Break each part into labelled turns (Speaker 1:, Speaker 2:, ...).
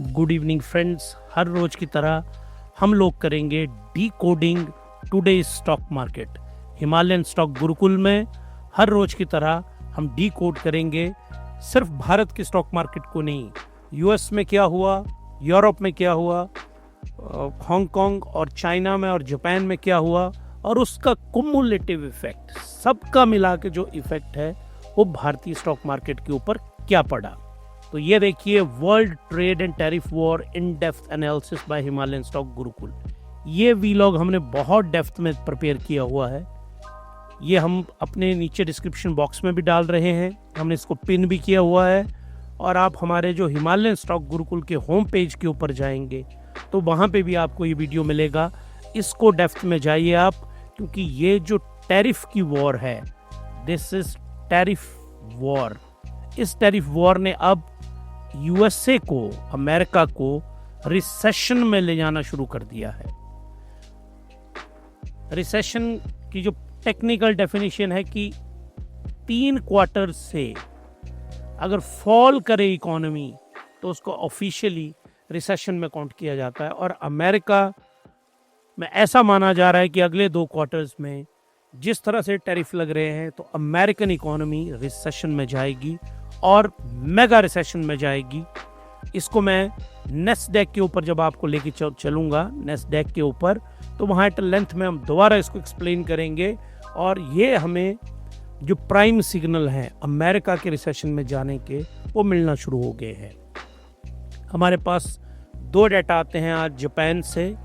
Speaker 1: Good evening friends. हर रोज की तरह हम लोग करेंगे decoding today stock market. Himalayan stock Gurukul में हर रोज की तरह हम डी कोड करेंगे, सिर्फ भारत के स्टॉक मार्केट को नहीं, यूएस में क्या हुआ, यूरोप में क्या हुआ, हांगकांग और चाइना में और जापान में क्या हुआ, और उसका कुमुलेटिव इफेक्ट, सबका मिला के जो इफेक्ट है वो भारतीय स्टॉक मार्केट के ऊपर क्या पड़ा। तो ये देखिए, world trade and tariff war in depth analysis bye Himalayan stock Gurukul. ये वीलॉग हमने बहुत डेप्थ में प्रिपेयर किया हुआ है। ये हम अपने नीचे डिस्क्रिप्शन बॉक्स में भी डाल रहे हैं, हमने इसको पिन भी किया हुआ है। और आप हमारे जो हिमालयन स्टॉक गुरुकुल के होम पेज के ऊपर जाएंगे तो वहाँ पे भी आपको ये वीडियो मिलेगा। इसको डेप्थ में जाइए आप, क्योंकि ये जो टैरिफ की वॉर है, दिस इज टैरिफ वॉर। इस टैरिफ वॉर ने अब यूएसए को, अमेरिका को रिसेशन में ले जाना शुरू कर दिया है। रिसेशन की जो टेक्निकल डेफिनेशन है कि 3 क्वार्टर से अगर फॉल करे इकोनॉमी तो उसको ऑफिशियली रिसेशन में काउंट किया जाता है। और अमेरिका में ऐसा माना जा रहा है कि अगले 2 क्वार्टर्स में जिस तरह से टैरिफ लग रहे हैं तो अमेरिकन इकोनॉमी रिसेशन में जाएगी और मेगा रिसेशन में जाएगी। इसको मैं नेस्डैक के ऊपर जब आपको लेके चलूंगा, नेस्डैक के ऊपर, तो वहाँ एट लेंथ में हम दोबारा इसको एक्सप्लेन करेंगे। और ये हमें जो प्राइम सिग्नल हैं अमेरिका के रिसेशन में जाने के, वो मिलना शुरू हो गए हैं। हमारे पास 2 डाटा आते हैं आज जापान से।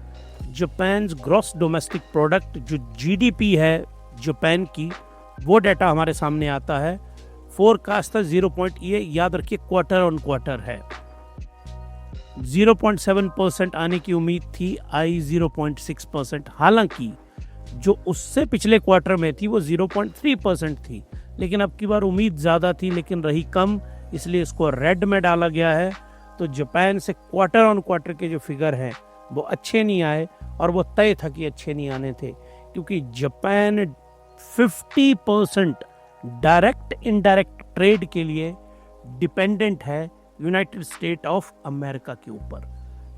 Speaker 1: जापान ग्रॉस डोमेस्टिक प्रोडक्ट, जो जीडीपी है जापान की, वो डाटा हमारे सामने आता है। फोरकास्ट था 0. ये याद रखिए क्वार्टर ऑन क्वार्टर है। 0.7% आने की उम्मीद थी, आई 0.6%। हालांकि जो उससे पिछले क्वार्टर में थी वो 0.3% थी, लेकिन अब की बार उम्मीद ज़्यादा थी लेकिन रही कम, इसलिए इसको रेड में डाला गया है। तो जापान से क्वार्टर ऑन क्वार्टर के जो फिगर हैं वो अच्छे नहीं आए, और वो तय था कि अच्छे नहीं आने थे, क्योंकि जापान 50% डायरेक्ट इनडायरेक्ट ट्रेड के लिए डिपेंडेंट है यूनाइटेड स्टेट ऑफ अमेरिका के ऊपर।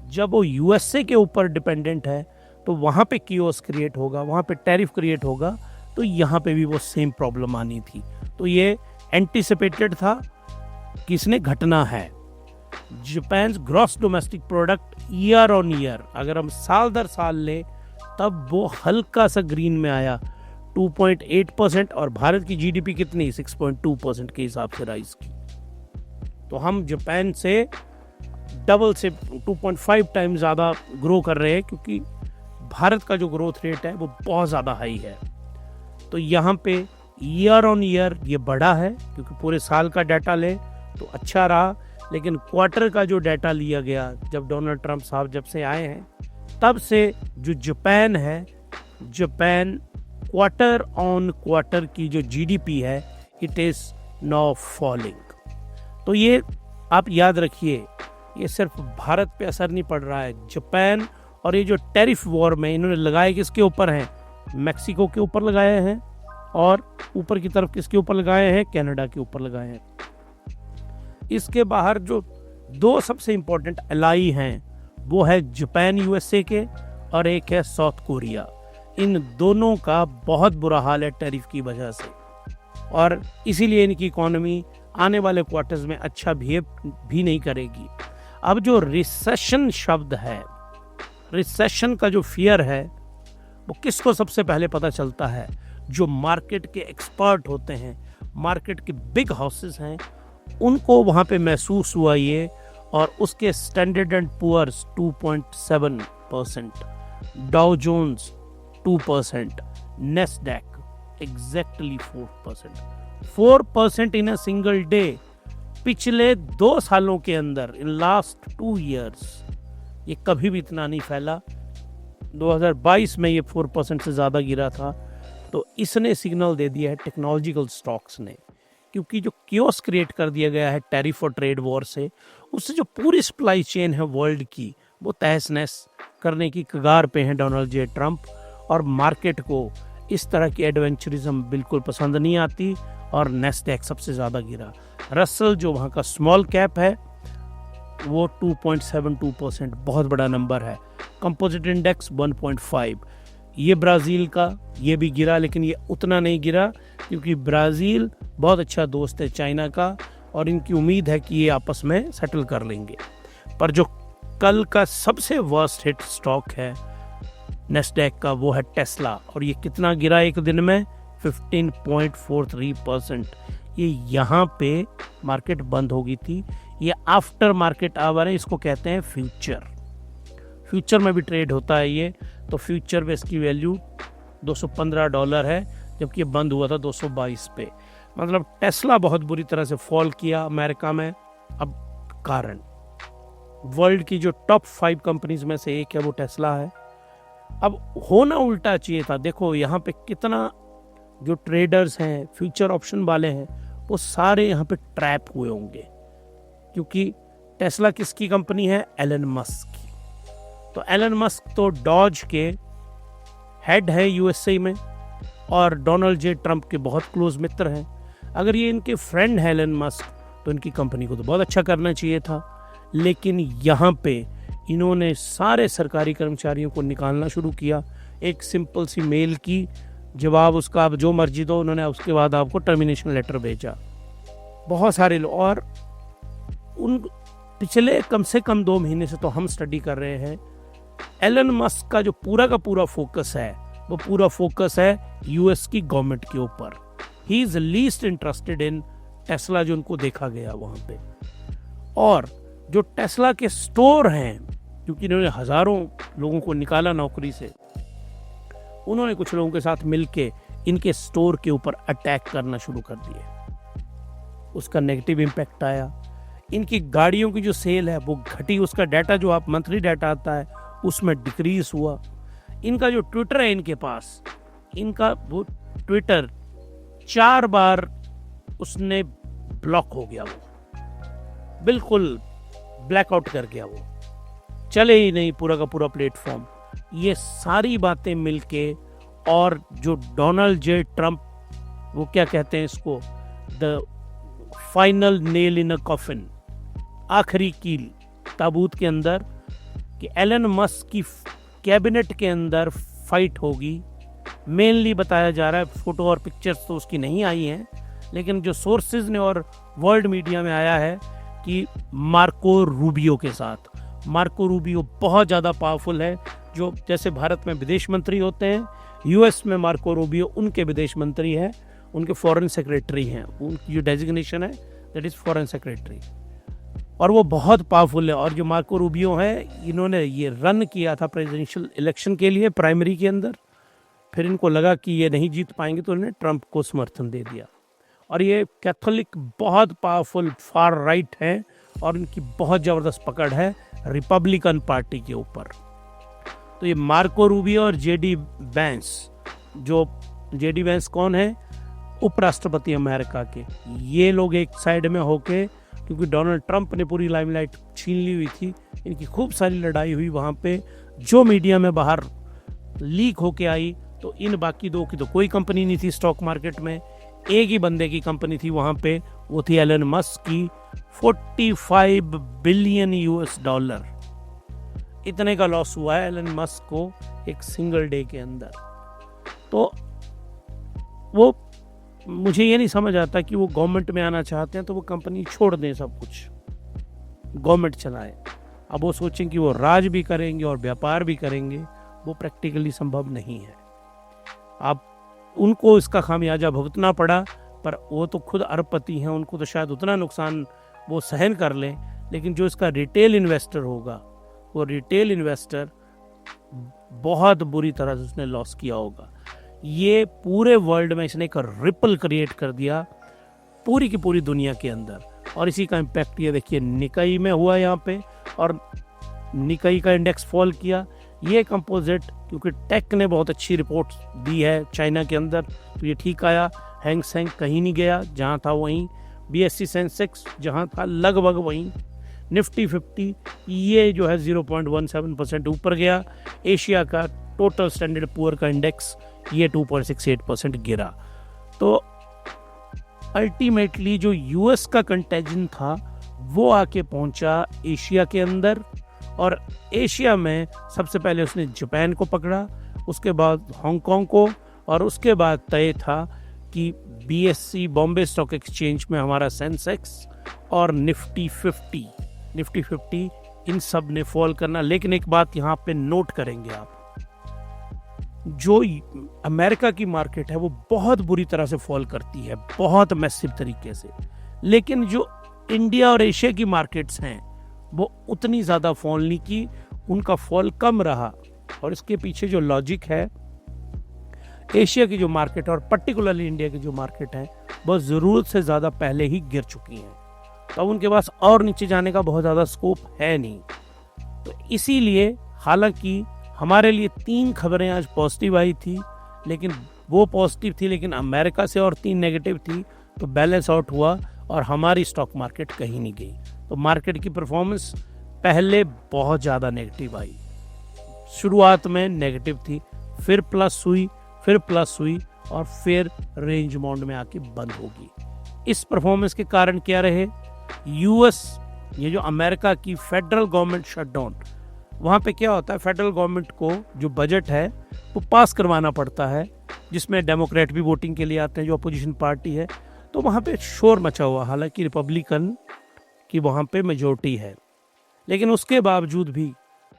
Speaker 1: जब वो यूएसए के ऊपर डिपेंडेंट है तो वहाँ पे कियोस क्रिएट होगा, वहाँ पे टैरिफ क्रिएट होगा, तो यहाँ पे भी वो सेम प्रॉब्लम आनी थी। तो ये एंटिसिपेटेड था कि इसने घटना है। Japan gross domestic product year on year, अगर हम साल दर साल लें, तब वो हल्का सा ग्रीन में आया, 2.8%, और भारत की जीडीपी कितनी, 6.2% के हिसाब से राइज की। तो हम जापान से डबल से 2.5 टाइम ज़्यादा ग्रो कर रहे हैं, क्योंकि भारत का जो ग्रोथ रेट है वो बहुत ज़्यादा हाई है। तो यहाँ पे ईयर ऑन ईयर ये बढ़ा है, क्योंकि पूरे साल का डाटा ले तो अच्छा रहा, लेकिन क्वार्टर का जो डाटा लिया गया, जब डोनाल्ड ट्रंप साहब जब से आए हैं, तब से जो जापान है, जापान क्वार्टर ऑन क्वार्टर की जो जीडीपी है, इट इज नाउ फॉलिंग। तो ये आप याद रखिए, ये सिर्फ भारत पे असर नहीं पड़ रहा है, जापान। और ये जो टैरिफ वॉर में इन्होंने लगाए किसके ऊपर हैं, मैक्सिको के ऊपर लगाए हैं, और ऊपर की तरफ किसके ऊपर लगाए हैं, कनाडा के ऊपर लगाए हैं। इसके बाहर जो 2 सबसे इंपॉर्टेंट एलाई हैं वो है जापान यूएसए के, और एक है साउथ कोरिया। इन दोनों का बहुत बुरा हाल है टैरिफ की वजह से, और इसीलिए इनकी इकोनॉमी आने वाले क्वार्टर्स में अच्छा बिहेव भी नहीं करेगी। अब जो रिसेशन शब्द है, रिसेशन का जो फियर है, वो किसको सबसे पहले पता चलता है, जो मार्केट के एक्सपर्ट होते हैं, मार्केट के बिग हाउसेस हैं, उनको वहाँ पे महसूस हुआ ये। और उसके standard and Poor's 2.7%, Dow Jones 2%, Nasdaq exactly 4% in a single day. पिछले 2 सालों के अंदर, इन लास्ट 2 years, ये कभी भी इतना नहीं फैला। 2022 में ये 4% से ज़्यादा गिरा था। तो इसने सिग्नल दे दिया है टेक्नोलॉजिकल स्टॉक्स ने, क्योंकि जो कियोस क्रिएट कर दिया गया है टैरिफ और ट्रेड वॉर से, उससे जो पूरी सप्लाई चेन है वर्ल्ड की, वो तहस नहस करने की कगार पे हैं डोनाल्ड जे ट्रंप। और मार्केट को इस तरह की एडवेंचरिज्म बिल्कुल पसंद नहीं आती, और नेस्डैक सबसे ज़्यादा गिरा। रसल जो वहाँ का स्मॉल कैप है, वो 2.72%, बहुत बड़ा नंबर है। कंपोजिट इंडेक्स 1.5, ये ब्राज़ील का, ये भी गिरा, लेकिन ये उतना नहीं गिरा क्योंकि ब्राज़ील बहुत अच्छा दोस्त है चाइना का और इनकी उम्मीद है कि ये आपस में सेटल कर लेंगे। पर जो कल का सबसे वर्स्ट हिट स्टॉक है नेस्डैक का, वो है टेस्ला, और ये कितना गिरा एक दिन में? 15.43%। ये यहाँ पे मार्केट बंद हो गई थी। ये आफ्टर मार्केट आवर है, इसको कहते हैं फ्यूचर में भी ट्रेड होता है ये। तो फ्यूचर में इसकी वैल्यू $215 है, जबकि ये बंद हुआ था 222 पे। मतलब टेस्ला बहुत बुरी तरह से फॉल किया अमेरिका में। अब कारण, वर्ल्ड की जो टॉप 5 कंपनीज में से एक है वो टेस्ला है। अब होना उल्टा चाहिए था। देखो यहाँ पे कितना जो ट्रेडर्स हैं, फ्यूचर ऑप्शन वाले हैं, वो सारे यहाँ पे ट्रैप हुए होंगे, क्योंकि टेस्ला किसकी कंपनी है? एलन मस्क की। तो एलन मस्क तो डॉज के हेड है यूएसए में और डोनाल्ड जे ट्रंप के बहुत क्लोज मित्र हैं। अगर ये इनके फ्रेंड है एलन मस्क, तो इनकी कंपनी को तो बहुत अच्छा करना चाहिए था। लेकिन यहाँ पे इन्होंने सारे सरकारी कर्मचारियों को निकालना शुरू किया। एक सिंपल सी मेल की जवाब, उसका आप जो मर्जी दो, उन्होंने उसके बाद आपको टर्मिनेशन लेटर भेजा। बहुत सारे लोग, और उन पिछले कम से कम 2 महीने से तो हम स्टडी कर रहे हैं, एलन मस्क का जो पूरा का पूरा फोकस है, वो पूरा फोकस है यूएस की गवर्नमेंट के ऊपर। He is least interested in Tesla, जो उनको देखा गया वहां पे। और जो टेस्ला के स्टोर हैं, क्योंकि इन्होंने हजारों लोगों को निकाला नौकरी से, उन्होंने कुछ लोगों के साथ मिलके इनके स्टोर के ऊपर अटैक करना शुरू कर दिए। उसका नेगेटिव इम्पैक्ट आया। इनकी गाड़ियों की जो सेल है वो घटी, उसका डाटा जो आप मंथली डाटा आता है उसमें डिक्रीज हुआ। इनका जो ट्विटर है इनके पास, इनका वो ट्विटर 4 बार उसने ब्लॉक हो गया, वो बिल्कुल ब्लैकआउट कर गया, वो चले ही नहीं पूरा का पूरा प्लेटफॉर्म। ये सारी बातें मिलके, और जो डोनाल्ड जे ट्रंप, वो क्या कहते हैं इसको, the final nail in a coffin, आखिरी कील ताबूत के अंदर, कि एलन मस्क की कैबिनेट के अंदर फाइट होगी। मेनली बताया जा रहा है, फोटो और पिक्चर्स तो उसकी नहीं आई हैं, लेकिन जो सोर्सेज ने और वर्ल्ड मीडिया में आया है कि मार्को रूबियो के साथ। मार्को रूबियो बहुत ज़्यादा पावरफुल है, जो जैसे भारत में विदेश मंत्री होते हैं, यूएस में मार्को रूबियो उनके विदेश मंत्री हैं, उनके फॉरेन सेक्रेटरी हैं। उनकी जो डेजिग्नेशन है दैट इज़ फॉरेन सेक्रेटरी, और वो बहुत पावरफुल है। और जो मार्को रूबियो है, इन्होंने ये रन किया था प्रेसिडेंशियल इलेक्शन के लिए प्राइमरी के अंदर। फिर इनको लगा कि ये नहीं जीत पाएंगे, तो इन्होंने ट्रंप को समर्थन दे दिया। और ये कैथोलिक बहुत पावरफुल फार राइट है, और इनकी बहुत ज़बरदस्त पकड़ है रिपब्लिकन पार्टी के ऊपर। तो ये मार्को रूबियो और जेडी वेंस, जो जेडी वेंस कौन है? उपराष्ट्रपति अमेरिका के। ये लोग एक साइड में होके, क्योंकि डोनाल्ड ट्रंप ने पूरी लाइमलाइट छीन ली हुई थी, इनकी खूब सारी लड़ाई हुई वहाँ पे, जो मीडिया में बाहर लीक होके आई। तो इन बाकी 2 की तो कोई कंपनी नहीं थी स्टॉक मार्केट में, एक ही बंदे की कंपनी थी वहाँ पे, वो थी एलन मस्क की। $45 बिलियन इतने का लॉस हुआ है एलन मस्क को एक सिंगल डे के अंदर। तो वो, मुझे ये नहीं समझ आता कि वो गवर्नमेंट में आना चाहते हैं तो वो कंपनी छोड़ दें, सब कुछ गवर्नमेंट चलाए। अब वो सोचें कि वो राज भी करेंगे और व्यापार भी करेंगे, वो प्रैक्टिकली संभव नहीं है। अब उनको इसका खामियाजा भुगतना पड़ा, पर वो तो खुद अरबपति हैं, उनको तो शायद उतना नुकसान वो सहन कर लें। लेकिन जो इसका रिटेल इन्वेस्टर होगा, वो रिटेल इन्वेस्टर बहुत बुरी तरह से उसने लॉस किया होगा। ये पूरे वर्ल्ड में इसने एक रिपल क्रिएट कर दिया, पूरी की पूरी दुनिया के अंदर। और इसी का इम्पैक्ट ये देखिए निकाई में हुआ यहाँ पे, और निकाई का इंडेक्स फॉल किया। ये कंपोजिट, क्योंकि टेक ने बहुत अच्छी रिपोर्ट दी है चाइना के अंदर, तो ये ठीक आया। हैंग सेंग कहीं नहीं गया, जहाँ था वहीं। बीएससी सेंसेक्स जहाँ था लगभग वहीं। निफ्टी 50 ये जो है 0.17% ऊपर गया। एशिया का टोटल स्टैंडर्ड पुअर का इंडेक्स ये 2.68% गिरा। तो अल्टीमेटली जो यूएस का कंटेजन था वो आके पहुंचा एशिया के अंदर, और एशिया में सबसे पहले उसने जापान को पकड़ा, उसके बाद हांगकांग को, और उसके बाद तय था कि BSE बॉम्बे स्टॉक एक्सचेंज में हमारा सेंसेक्स और निफ्टी 50 इन सब ने फॉल करना। लेकिन एक बात यहाँ पे नोट करेंगे आप, जो अमेरिका की मार्केट है वो बहुत बुरी तरह से फॉल करती है, बहुत मैसिव तरीके से, लेकिन जो इंडिया और एशिया की मार्केट्स हैं वो उतनी ज़्यादा फॉल नहीं की, उनका फॉल कम रहा। और इसके पीछे जो लॉजिक है, एशिया की जो मार्केट और पर्टिकुलरली इंडिया की जो मार्केट है वो ज़रूरत से ज़्यादा पहले ही गिर चुकी हैं, तो अब उनके पास और नीचे जाने का बहुत ज़्यादा स्कोप है नहीं। तो इसीलिए हालांकि हमारे लिए 3 खबरें आज पॉजिटिव आई थी, लेकिन वो पॉजिटिव थी लेकिन अमेरिका से, और 3 नेगेटिव थी, तो बैलेंस आउट हुआ और हमारी स्टॉक मार्केट कहीं नहीं गई। तो मार्केट की परफॉर्मेंस पहले बहुत ज़्यादा नेगेटिव आई, शुरुआत में नेगेटिव थी, फिर प्लस हुई, और फिर रेंज बाउंड में आके बंद होगी। इस परफॉर्मेंस के कारण क्या रहे, यूएस, ये जो अमेरिका की फेडरल गवर्नमेंट शटडाउन, वहाँ पे क्या होता है, फेडरल गवर्नमेंट को जो बजट है वो पास करवाना पड़ता है, जिसमें डेमोक्रेट भी वोटिंग के लिए आते हैं जो अपोजिशन पार्टी है, तो वहाँ पे शोर मचा हुआ, हालांकि रिपब्लिकन की वहाँ पे मेजोरिटी है, लेकिन उसके बावजूद भी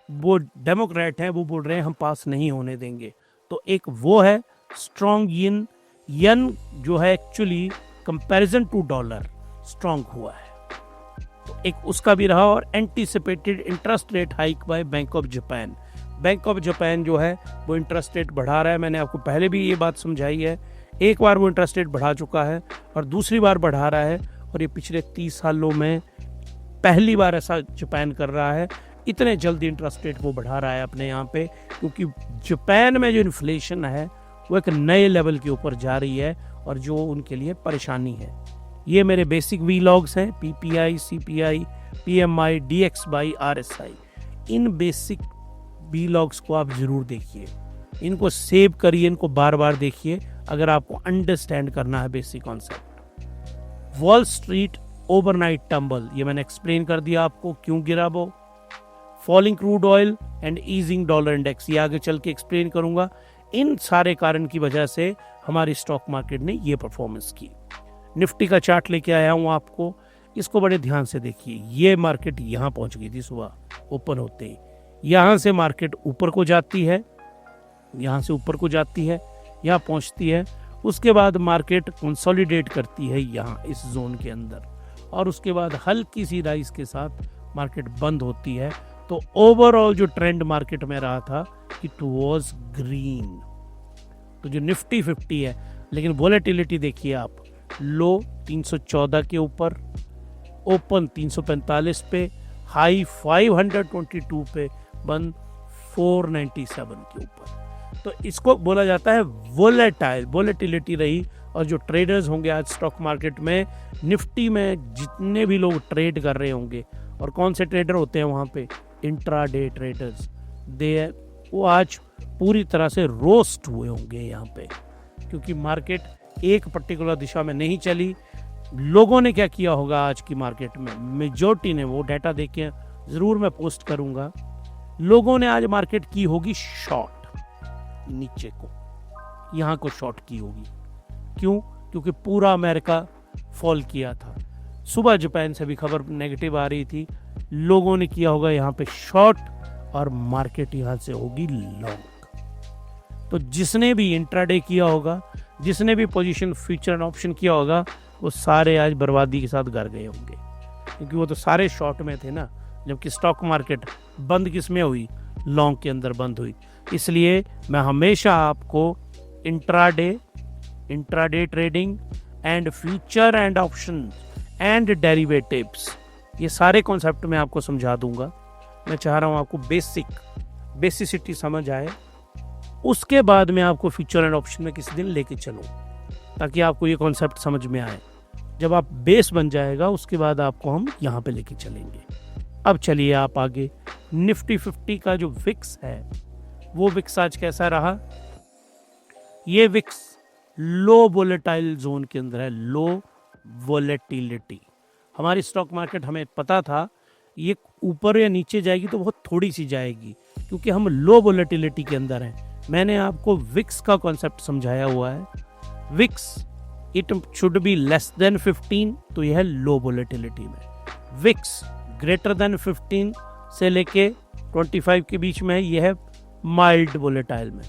Speaker 1: वो डेमोक्रेट हैं, वो बोल रहे हैं हम पास नहीं होने देंगे। तो एक वो है स्ट्रॉन्ग यन जो है actually comparison to dollar strong हुआ है, तो एक उसका भी रहा। और anticipated interest rate hike by Bank of Japan जो है वो इंटरेस्ट रेट बढ़ा रहा है। मैंने आपको पहले भी ये बात समझाई है, एक बार वो इंटरेस्ट रेट बढ़ा चुका है और दूसरी बार बढ़ा रहा है, और ये पिछले 30 सालों में पहली बार ऐसा जापान कर रहा है, इतने जल्दी इंटरेस्ट रेट वो बढ़ा रहा है अपने यहाँ पे, क्योंकि जापान में जो इन्फ्लेशन है वो एक नए लेवल के ऊपर जा रही है और जो उनके लिए परेशानी है। ये मेरे बेसिक वीलॉग्स हैं, PPI, CPI, PMI, DXY, RSI, इन बेसिक वीलॉग्स को आप जरूर देखिए, इनको सेव करिए, इनको बार बार देखिए अगर आपको अंडरस्टैंड करना है basic concept. Wall street overnight tumble, ये मैंने एक्सप्लेन कर दिया आपको क्यों गिरा वो। Falling crude oil and easing dollar index, ये आगे चल के एक्सप्लेन करूंगा। इन सारे कारण की वजह से हमारी स्टॉक मार्केट ने ये परफॉर्मेंस की। निफ्टी का चार्ट लेके आया हूं आपको, इसको बड़े ध्यान से देखिए। ये मार्केट यहाँ पहुंच गई थी सुबह ओपन होते ही, यहाँ से मार्केट ऊपर को जाती है, यहाँ से ऊपर को जाती है, यहाँ पहुंचती है, उसके बाद मार्केट कंसोलिडेट करती है यहाँ इस जोन के अंदर, और उसके बाद हल्की सी राइज के साथ मार्केट बंद होती है। तो ओवरऑल जो ट्रेंड मार्केट में रहा था कि टुवर्ड्स ग्रीन। तो जो निफ्टी 50 है, लेकिन वोलेटिलिटी देखिए आप, लो 314 के ऊपर, ओपन 345 पे, हाई 522 पे, बंद 497 के ऊपर। तो इसको बोला जाता है वोलेटिलिटी रही। और जो ट्रेडर्स होंगे आज स्टॉक मार्केट में, निफ्टी में जितने भी लोग ट्रेड कर रहे होंगे, और कौन से ट्रेडर होते हैं वहाँ पे, इंट्राडे ट्रेडर्स, वो आज पूरी तरह से रोस्ट हुए होंगे यहाँ पे, क्योंकि मार्केट एक पर्टिकुलर दिशा में नहीं चली। लोगों ने क्या किया होगा आज की मार्केट में, मेजॉरिटी ने, वो डाटा देख के जरूर मैं पोस्ट करूंगा, लोगों ने आज मार्केट की होगी शॉर्ट, नीचे को, यहाँ को शॉर्ट की होगी। क्यों? क्योंकि पूरा अमेरिका फॉल किया था, सुबह जापान से भी खबर नेगेटिव आ रही थी, लोगों ने किया होगा यहाँ पे शॉर्ट, और मार्केट यहाँ से होगी लॉन्ग। तो जिसने भी इंट्राडे किया होगा, जिसने भी पोजीशन फ्यूचर एंड ऑप्शन किया होगा, वो सारे आज बर्बादी के साथ घर गए होंगे, क्योंकि वो तो सारे शॉर्ट में थे ना, जबकि स्टॉक मार्केट बंद किस में हुई, लॉन्ग के अंदर बंद हुई। इसलिए मैं हमेशा आपको intraday trading and future and option and derivatives, ये सारे कॉन्सेप्ट मैं आपको समझा दूंगा। मैं चाह रहा हूँ आपको बेसिसिटी समझ आए, उसके बाद मैं आपको फ्यूचर एंड ऑप्शन में किसी दिन लेके चलूँ, ताकि आपको ये कॉन्सेप्ट समझ में आए। जब आप बेस बन जाएगा, उसके बाद आपको हम यहाँ पे लेके चलेंगे। अब चलिए आप आगे, निफ्टी 50 का जो विक्स है, वो विक्स आज कैसा रहा। ये विक्स लो वोलेटाइल जोन के अंदर है, लो वोलेटिलिटी। हमारी स्टॉक मार्केट, हमें पता था ये ऊपर या नीचे जाएगी तो बहुत थोड़ी सी जाएगी, क्योंकि हम लो वोलेटिलिटी के अंदर हैं। मैंने आपको विक्स का कॉन्सेप्ट समझाया हुआ है। VIX it should be less than 15, तो यह है लो वोलेटिलिटी में। विक्स ग्रेटर देन 15 से लेके 25 के बीच में, यह है माइल्ड वोलेटाइल में।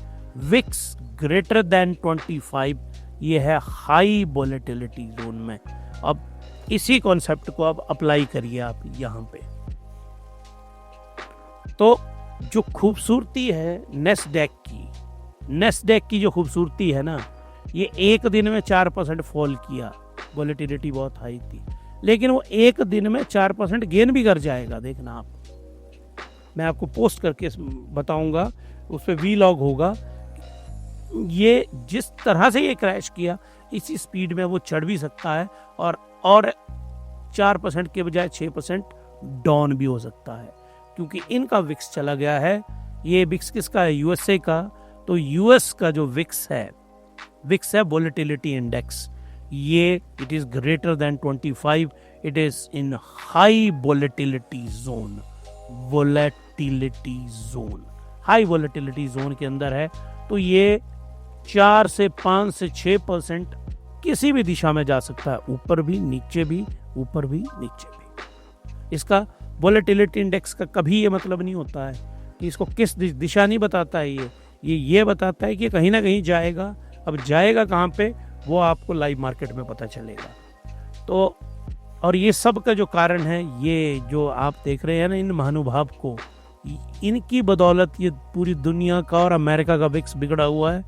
Speaker 1: विक्स ग्रेटर देन 25 ये है हाई वोलेटिलिटी जोन में। अब इसी कॉन्सेप्ट को अब अप्लाई करिए आप यहां पे। तो जो खूबसूरती है नेस्डैक की जो खूबसूरती है ना, ये एक दिन में 4% फॉल किया, वोलेटिलिटी बहुत हाई थी, लेकिन वो एक दिन में 4% गेन भी कर जाएगा। देखना आप, मैं आपको पोस्ट करके बताऊंगा, उस पर वीलॉग होगा। ये जिस तरह से ये क्रैश किया, इसी स्पीड में वो चढ़ भी सकता है और 4% के बजाय 6% डाउन भी हो सकता है, क्योंकि इनका विक्स चला गया है। ये विक्स किसका है? यूएसए का। तो यूएस का जो विक्स है वोलेटिलिटी इंडेक्स, ये it is greater than 25, it is in high volatility zone. High volatility zone के अंदर है, तो ये 4 से 5 से 6% किसी भी दिशा में जा सकता है, ऊपर भी नीचे भी, ऊपर भी नीचे भी। इसका वोलेटिलिटी इंडेक्स का कभी ये मतलब नहीं होता है कि इसको किस दिशा, नहीं बताता है। ये बताता है कि कहीं ना कहीं जाएगा। अब जाएगा कहाँ पे, वो आपको लाइव मार्केट में पता चलेगा। तो और ये सब का जो कारण है, ये जो आप देख रहे हैं ना इन महानुभाव को, इनकी बदौलत ये पूरी दुनिया का और अमेरिका का विक्स बिगड़ा हुआ है।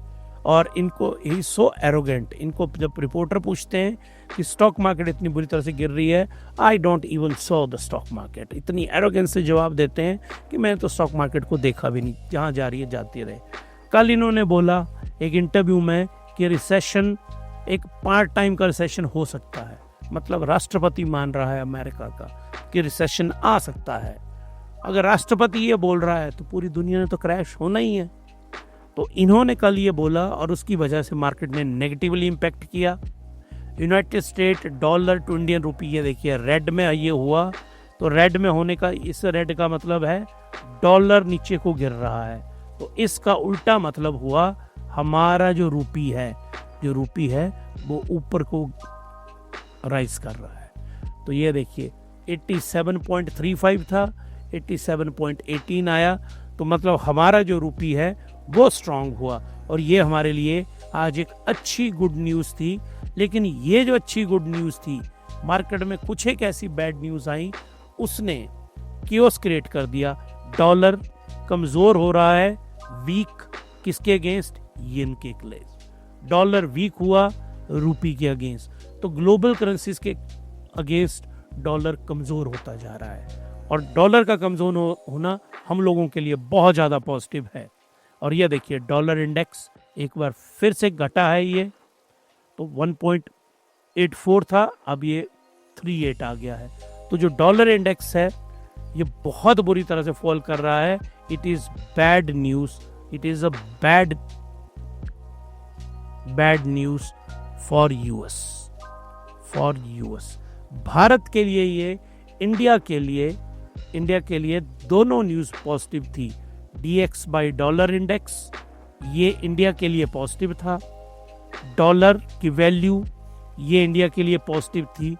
Speaker 1: और इनको ही सो एरोगेंट, इनको जब रिपोर्टर पूछते हैं कि स्टॉक मार्केट इतनी बुरी तरह से गिर रही है, I don't even saw the stock market, इतनी एरोगेंस से जवाब देते हैं कि मैंने तो स्टॉक मार्केट को देखा भी नहीं, जहाँ जा रही है जाती रहे। कल इन्होंने बोला एक इंटरव्यू में कि रिसेशन एक पार्ट टाइम का रिसेशन हो सकता है, मतलब राष्ट्रपति मान रहा है अमेरिका का कि रिसेशन आ सकता है। अगर राष्ट्रपति ये बोल रहा है तो पूरी दुनिया ने तो क्रैश होना ही है। तो इन्होंने कल ये बोला और उसकी वजह से मार्केट ने नेगेटिवली इम्पैक्ट किया। United State dollar to Indian rupee, ये देखिए रेड में ये हुआ। तो रेड में होने का, इस रेड का मतलब है डॉलर नीचे को गिर रहा है, तो इसका उल्टा मतलब हुआ हमारा जो रूपी है वो ऊपर को राइज कर रहा है। तो ये देखिए 87.35 था, 87.18 आया, तो मतलब हमारा जो रूपी है वो स्ट्रांग हुआ। और ये हमारे लिए आज एक अच्छी गुड न्यूज़ थी। लेकिन ये जो अच्छी गुड न्यूज़ थी, मार्केट में कुछ एक ऐसी बैड न्यूज़ आई, उसने कियोस क्रिएट कर दिया। डॉलर कमज़ोर हो रहा है, वीक किसके अगेंस्ट? येन के अगेंस्ट। डॉलर वीक हुआ रूपी के अगेंस्ट, तो ग्लोबल करेंसीज के अगेंस्ट डॉलर कमज़ोर होता जा रहा है। और डॉलर का कमज़ोर होना हम लोगों के लिए बहुत ज़्यादा पॉजिटिव है। और ये देखिए डॉलर इंडेक्स एक बार फिर से घटा है, ये तो 1.84 था, अब ये 38 आ गया है। तो जो डॉलर इंडेक्स है ये बहुत बुरी तरह से फॉल कर रहा है। It is bad news, it is a bad news for US. Bharat के लिए ये, इंडिया के लिए दोनों न्यूज़ पॉजिटिव थी। DX बाई डॉलर इंडेक्स, ये इंडिया के लिए पॉजिटिव था। डॉलर की वैल्यू, ये इंडिया के लिए पॉजिटिव थी।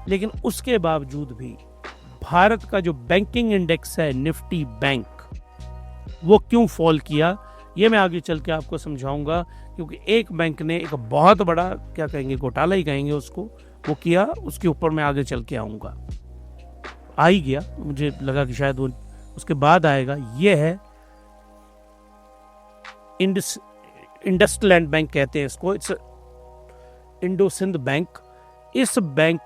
Speaker 1: लेकिन उसके बावजूद भी भारत का जो बैंकिंग इंडेक्स है, निफ्टी बैंक, वो क्यों फॉल किया, ये मैं आगे चल के आपको समझाऊंगा। क्योंकि एक बैंक ने एक बहुत बड़ा, क्या कहेंगे, घोटाला ही कहेंगे उसको, वो किया, उसके ऊपर मैं आगे चल के आऊंगा। आ ही गया, मुझे लगा कि शायद वो उसके बाद आएगा। ये है इंडसलैंड बैंक कहते हैं इसको, इट्स इंडोसिंध बैंक। इस बैंक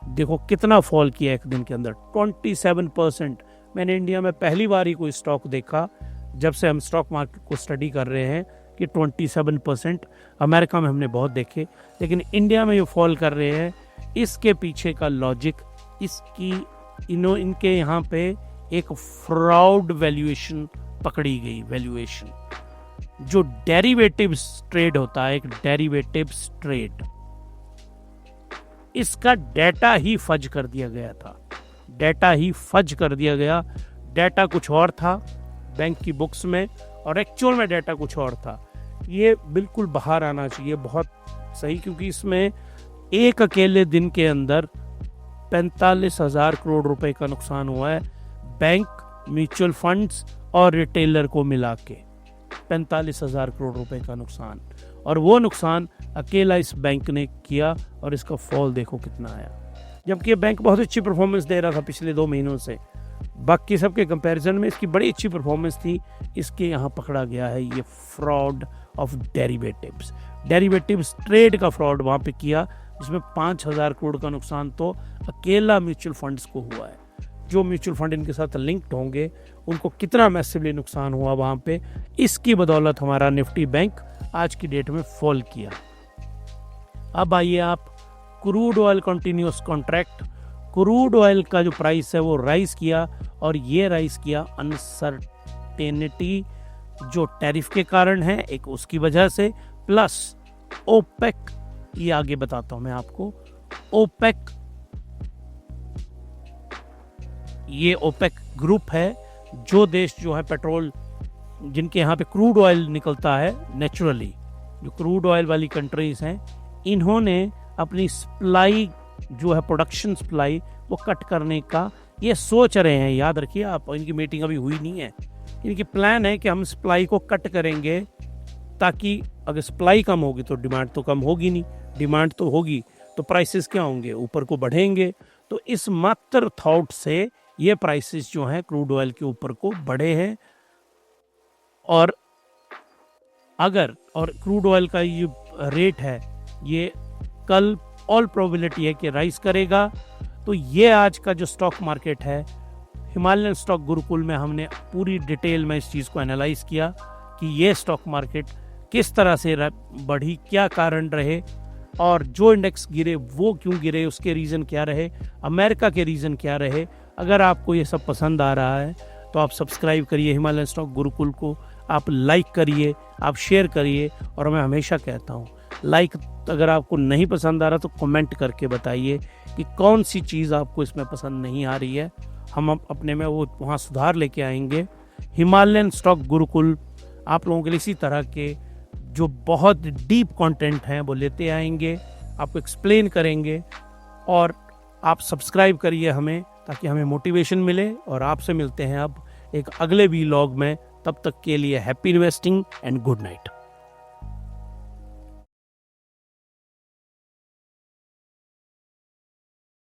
Speaker 1: देखो कितना फॉल किया एक दिन के अंदर, 27%। मैंने इंडिया में पहली बार ही कोई स्टॉक देखा जब से हम स्टॉक मार्केट को स्टडी कर रहे हैं कि 27%। अमेरिका में हमने बहुत देखे, लेकिन इंडिया में ये फॉल कर रहे हैं। इसके पीछे का लॉजिक, इनके यहाँ पे एक फ्रॉड वैल्यूएशन पकड़ी गई। वैल्यूएशन जो डेरिवेटिव्स ट्रेड होता है, एक डेरिवेटिव्स ट्रेड, इसका डाटा ही फज कर दिया गया था, डाटा ही फज कर दिया गया। डाटा कुछ और था बैंक की बुक्स में और एक्चुअल में डाटा कुछ और था। ये बिल्कुल बाहर आना चाहिए, बहुत सही, क्योंकि इसमें एक अकेले दिन के अंदर 45,000 करोड़ रुपए का नुकसान हुआ है बैंक, म्यूचुअल फंड्स और रिटेलर को मिला के। 45,000 करोड़ रुपए का नुकसान, और वो नुकसान अकेला इस बैंक ने किया और इसका फॉल देखो कितना आया। जबकि ये बैंक बहुत अच्छी परफॉर्मेंस दे रहा था पिछले 2 महीनों से, बाकी सबके कंपैरिजन में इसकी बड़ी अच्छी परफॉर्मेंस थी। इसके यहाँ पकड़ा गया है ये fraud of derivatives, derivatives trade का फ्रॉड वहाँ पे किया, जिसमें 5,000 करोड़ का नुकसान तो अकेला म्यूचुअल फंड्स को हुआ है। जो म्यूचुअल फंड इनके साथ लिंक्ड होंगे उनको कितना मैसिवली नुकसान हुआ वहाँ पे, इसकी बदौलत हमारा निफ्टी बैंक आज की डेट में फॉल किया। अब आइए आप crude oil continuous contract, crude oil का जो प्राइस है वो राइज किया, और ये राइज किया अनसर्टेनिटी जो टैरिफ के कारण है एक, उसकी वजह से, प्लस ओपेक, ये आगे बताता हूं मैं आपको। ओपेक, ये ओपेक ग्रुप है, जो देश जो है पेट्रोल, जिनके यहाँ पे क्रूड ऑयल निकलता है नेचुरली, जो क्रूड ऑयल वाली कंट्रीज हैं, इन्होंने अपनी सप्लाई जो है प्रोडक्शन सप्लाई वो कट करने का ये सोच रहे हैं। याद रखिए आप, इनकी मीटिंग अभी हुई नहीं है, इनकी प्लान है कि हम सप्लाई को कट करेंगे, ताकि अगर सप्लाई कम होगी तो डिमांड तो कम होगी नहीं, डिमांड तो होगी तो प्राइसेस क्या होंगे, ऊपर को बढ़ेंगे। तो इस मात्र थॉट से ये प्राइसेस जो हैं क्रूड ऑयल के ऊपर को बढ़े हैं, और अगर और क्रूड ऑयल का ये रेट है ये कल ऑल प्रोबेबिलिटी है कि राइज करेगा। तो ये आज का जो स्टॉक मार्केट है, हिमालयन स्टॉक गुरुकुल में हमने पूरी डिटेल में इस चीज़ को एनालाइज किया कि ये स्टॉक मार्केट किस तरह से बढ़ी, क्या कारण रहे, और जो इंडेक्स गिरे वो क्यों गिरे, उसके रीज़न क्या रहे, अमेरिका के रीज़न क्या रहे। अगर आपको ये सब पसंद आ रहा है तो आप सब्सक्राइब करिए हिमालयन स्टॉक गुरुकुल को, आप लाइक करिए, आप शेयर करिए, और मैं हमेशा कहता हूँ लाइक, अगर आपको नहीं पसंद आ रहा तो कमेंट करके बताइए कि कौन सी चीज़ आपको इसमें पसंद नहीं आ रही है, हम अपने में वो वहाँ सुधार लेके आएंगे। हिमालयन स्टॉक गुरुकुल आप लोगों के लिए इसी तरह के जो बहुत डीप कंटेंट हैं वो लेते आएंगे, आपको एक्सप्लेन करेंगे, और आप सब्सक्राइब करिए हमें, ताकि हमें मोटिवेशन मिले। और आपसे मिलते हैं अब एक अगले व्लॉग में, तब तक के लिए happy investing and good night.